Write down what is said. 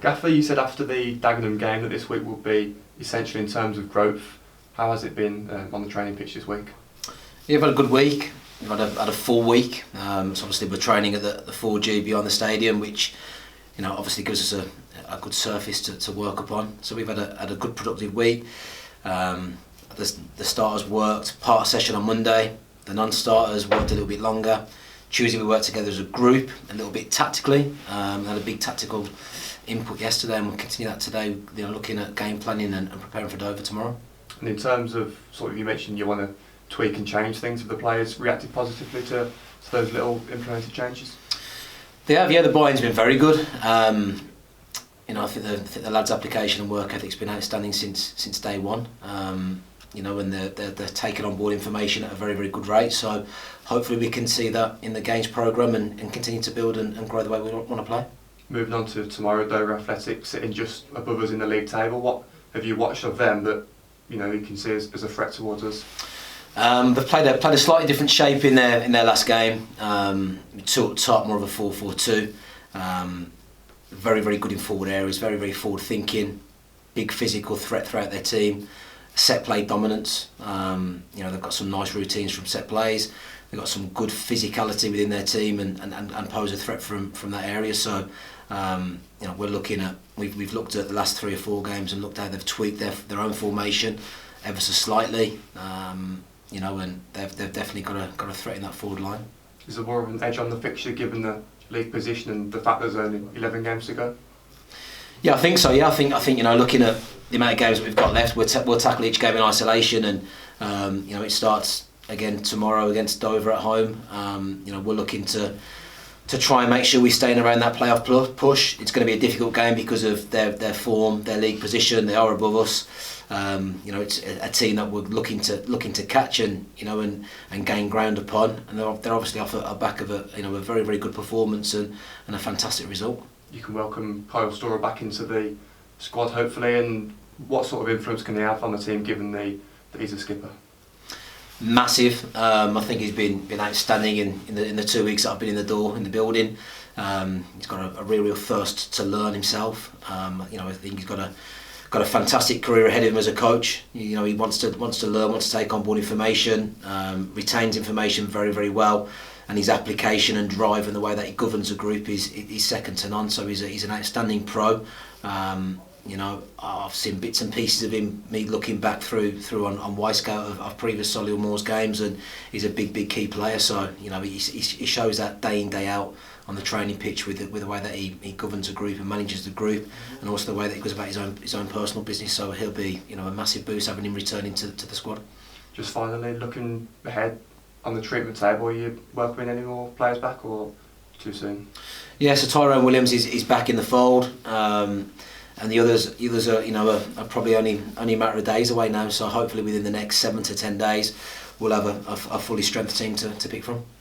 Gaffer, you said after the Dagenham game that this week will be essential in terms of growth. How has it been on the training pitch this week? Yeah, we've had a good week. We've had a full week. So obviously we're training at the 4G beyond the stadium, which obviously gives us a good surface to work upon. So we've had a good productive week. The starters worked part of session on Monday. The non-starters worked a little bit longer. Tuesday we worked together as a group, a little bit tactically. We had a big tactical input yesterday, and we'll continue that today. Looking at game planning and preparing for Dover tomorrow. And in terms of you mentioned you want to tweak and change things. Have the players reacted positively to those little implemented changes? They have. Yeah, the buy-in's been very good. I think the lads' application and work ethic's been outstanding since day one. And they're taking on board information at a very, very good rate. So hopefully we can see that in the games programme and continue to build and grow the way we want to play. Moving on to tomorrow, Dover Athletic sitting just above us in the league table. What have you watched of them that you can see as a threat towards us? They've played a slightly different shape in their last game. Top more of a 4-4-2. Very, very good in forward areas. Very, very forward thinking. Big physical threat throughout their team. Set play dominance. They've got some nice routines from set plays. They've got some good physicality within their team and pose a threat from that area. So we're looking at we've looked at the last 3 or 4 games and looked at how they've tweaked their own formation ever so slightly. And they've definitely got a threat in that forward line. Is there more of an edge on the fixture given the league position and the fact there's only 11 games to go? Yeah, I think so. Yeah, I think looking at the amount of games that we've got left, we'll tackle each game in isolation, and it starts again tomorrow against Dover at home. We're looking to try and make sure we stay in around that playoff push. It's going to be a difficult game because of their form, their league position. They are above us. It's a team that we're looking to catch and gain ground upon, and they're obviously off a back of a very, very good performance and a fantastic result. You can welcome Kyle Storer back into the squad hopefully, and what sort of influence can he have on the team given that he's a skipper? Massive. I think he's been outstanding in the 2 weeks that I've been in the building. He's got a real thirst to learn himself. I think he's got a fantastic career ahead of him as a coach. He wants to learn, wants to take on board information, retains information very, very well, and his application and drive and the way that he governs a group is second to none. So he's an outstanding pro. I've seen bits and pieces of him, me looking back through on Y-Scout of previous Solihull Moors games, and he's a big key player. So he shows that day in day out on the training pitch with the way that he governs a group and manages the group, and also the way that he goes about his own personal business. So he'll be a massive boost having him returning to the squad. Just finally, looking ahead on the treatment table, are you welcoming any more players back or too soon? Yeah, so Tyrone Williams is back in the fold. And the others are probably only a matter of days away now. So hopefully within the next 7 to 10 days, we'll have a fully strength team to pick from.